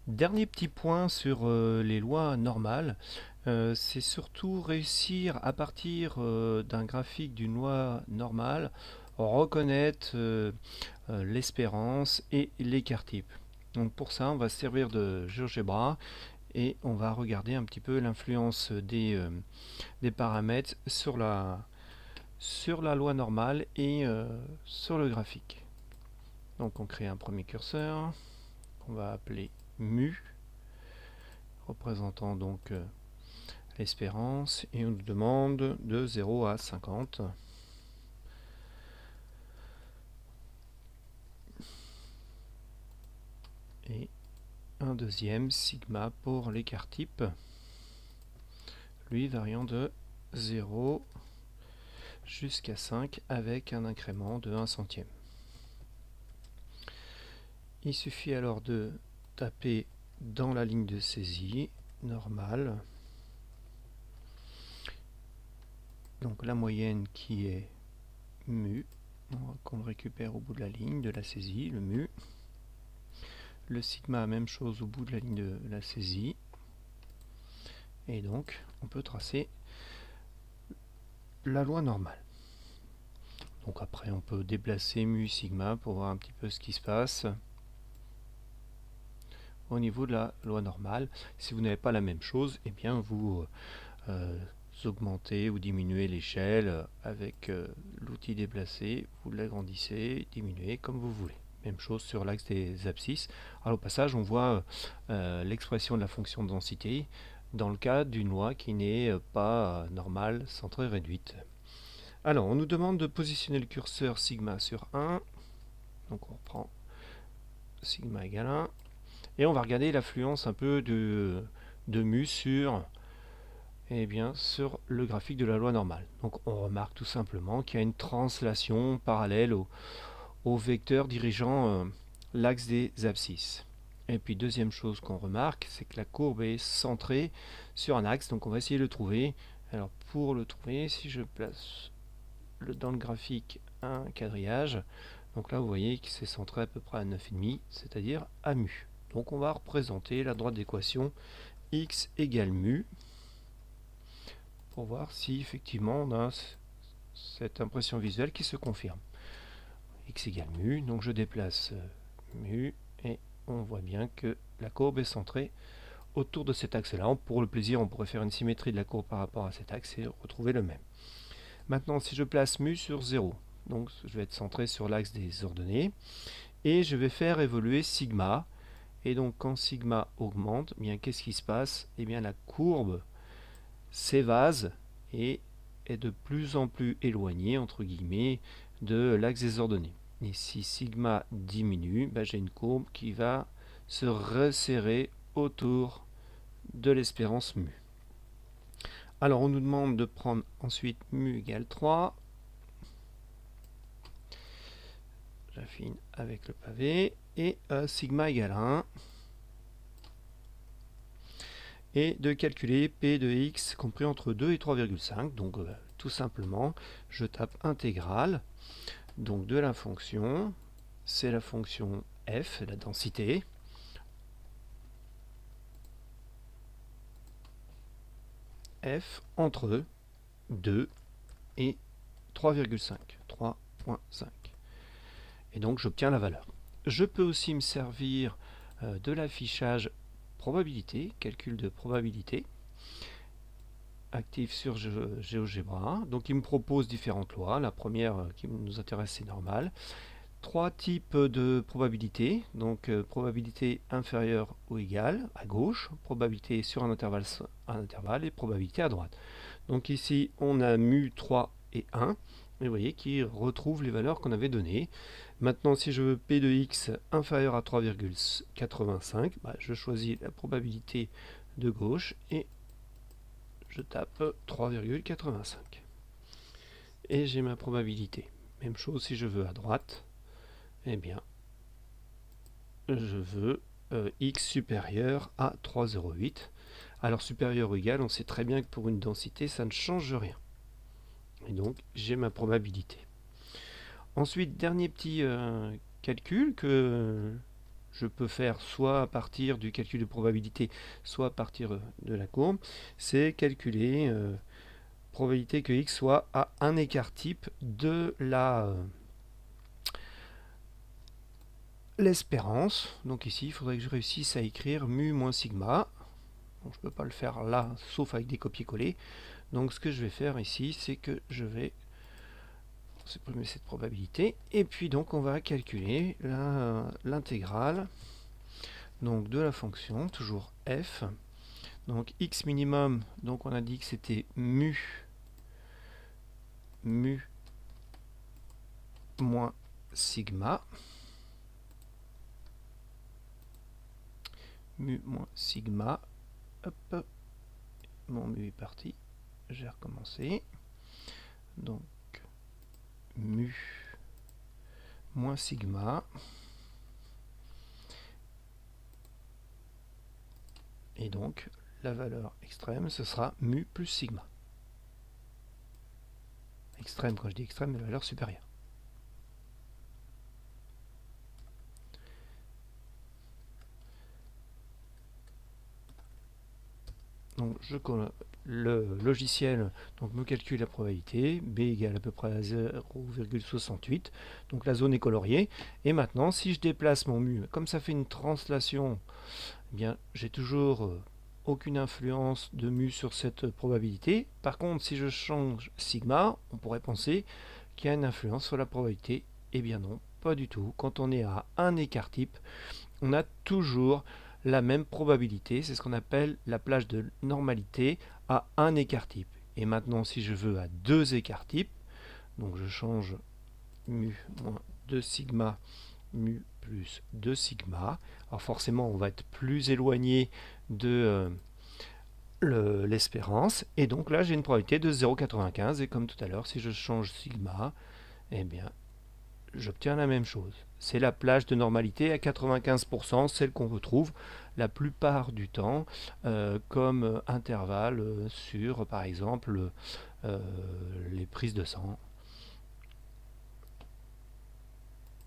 Dernier petit point sur les lois normales, c'est surtout réussir à partir d'un graphique d'une loi normale, reconnaître l'espérance et l'écart type. Donc pour ça, on va se servir de GeoGebra et on va regarder un petit peu l'influence des paramètres sur la loi normale et sur le graphique. Donc on crée un premier curseur qu'on va appeler mu, représentant donc l'espérance, et on nous demande de 0 à 50. Et un deuxième sigma pour l'écart type, lui variant de 0 jusqu'à 5 avec un incrément de 1 centième. Il suffit alors de taper dans la ligne de saisie normale, donc la moyenne qui est mu, qu'on le récupère au bout de la ligne de la saisie, le mu. Le sigma, même chose au bout de la ligne de la saisie. Et donc, on peut tracer la loi normale. Donc après, on peut déplacer mu sigma pour voir un petit peu ce qui se passe au niveau de la loi normale. Si vous n'avez pas la même chose, eh bien vous augmentez ou diminuez l'échelle avec l'outil déplacer, vous l'agrandissez, diminuez comme vous voulez. Même chose sur l'axe des abscisses. Alors au passage, on voit l'expression de la fonction de densité dans le cas d'une loi qui n'est pas normale, centrée, réduite. Alors, on nous demande de positionner le curseur sigma sur 1. Donc on reprend sigma égale 1. Et on va regarder l'affluence un peu de mu sur le graphique de la loi normale. Donc on remarque tout simplement qu'il y a une translation parallèle au vecteur dirigeant l'axe des abscisses. Et puis deuxième chose qu'on remarque, c'est que la courbe est centrée sur un axe, donc on va essayer de le trouver. Alors pour le trouver, si je place dans le graphique un quadrillage, donc là vous voyez que c'est centré à peu près à 9,5, c'est-à-dire à mu. Donc on va représenter la droite d'équation x égale mu, pour voir si effectivement on a cette impression visuelle qui se confirme. X égale mu, donc je déplace mu, et on voit bien que la courbe est centrée autour de cet axe-là. Pour le plaisir, on pourrait faire une symétrie de la courbe par rapport à cet axe et retrouver le même. Maintenant, si je place mu sur 0, donc je vais être centré sur l'axe des ordonnées, et je vais faire évoluer sigma. Et donc quand sigma augmente, eh bien qu'est-ce qui se passe? Eh bien la courbe s'évase et est de plus en plus éloignée, entre guillemets, de l'axe des ordonnées. Et si sigma diminue, ben j'ai une courbe qui va se resserrer autour de l'espérance mu. Alors on nous demande de prendre ensuite mu égale 3. J'affine avec le pavé. Et sigma égale 1. Et de calculer P de x compris entre 2 et 3,5. Donc tout simplement, je tape intégrale donc de la fonction, c'est la fonction f, la densité, f entre 2 et 3,5, 3,5. Et donc j'obtiens la valeur. Je peux aussi me servir de l'affichage probabilité, calcul de probabilité, actif sur GeoGebra. Donc il me propose différentes lois. La première qui nous intéresse, c'est normal. 3 types de probabilités, donc probabilité inférieure ou égale à gauche, probabilité sur un intervalle et probabilité à droite. Donc ici on a mu 3 et 1, et vous voyez qu'il retrouve les valeurs qu'on avait données. Maintenant si je veux P de x inférieur à 3,85, je choisis la probabilité de gauche et je tape 3,85. Et j'ai ma probabilité. Même chose si je veux à droite. Eh bien, je veux x supérieur à 3,08. Alors supérieur ou égal, on sait très bien que pour une densité, ça ne change rien. Et donc, j'ai ma probabilité. Ensuite, dernier petit calcul que je peux faire soit à partir du calcul de probabilité, soit à partir de la courbe, c'est calculer probabilité que x soit à un écart type de l'espérance. Donc ici, il faudrait que je réussisse à écrire mu moins sigma. Bon, je ne peux pas le faire là, sauf avec des copier-coller. Donc ce que je vais faire ici, c'est que je vais supprimer cette probabilité. Et puis donc on va calculer l'intégrale donc de la fonction, toujours f. Donc x minimum, donc on a dit que c'était mu moins sigma. Mu moins sigma. Hop, mon mu est parti. J'ai recommencé. Donc mu moins sigma. Et donc la valeur extrême, ce sera mu plus sigma. Extrême, quand je dis extrême, la valeur supérieure. Donc le logiciel donc, me calcule la probabilité, b égale à peu près à 0,68, donc la zone est coloriée, et maintenant si je déplace mon mu, comme ça fait une translation, eh bien j'ai toujours aucune influence de mu sur cette probabilité. Par contre, si je change sigma, on pourrait penser qu'il y a une influence sur la probabilité. Eh bien non, pas du tout. Quand on est à un écart type, on a toujours la même probabilité. C'est ce qu'on appelle la plage de normalité à un écart type. Et maintenant, si je veux à deux écarts types, donc je change mu moins 2 sigma, mu plus 2 sigma. Alors forcément, on va être plus éloigné de l'espérance. Et donc là, j'ai une probabilité de 0,95. Et comme tout à l'heure, si je change sigma, eh bien, j'obtiens la même chose. C'est la plage de normalité à 95%, celle qu'on retrouve la plupart du temps comme intervalle sur, par exemple, les prises de sang.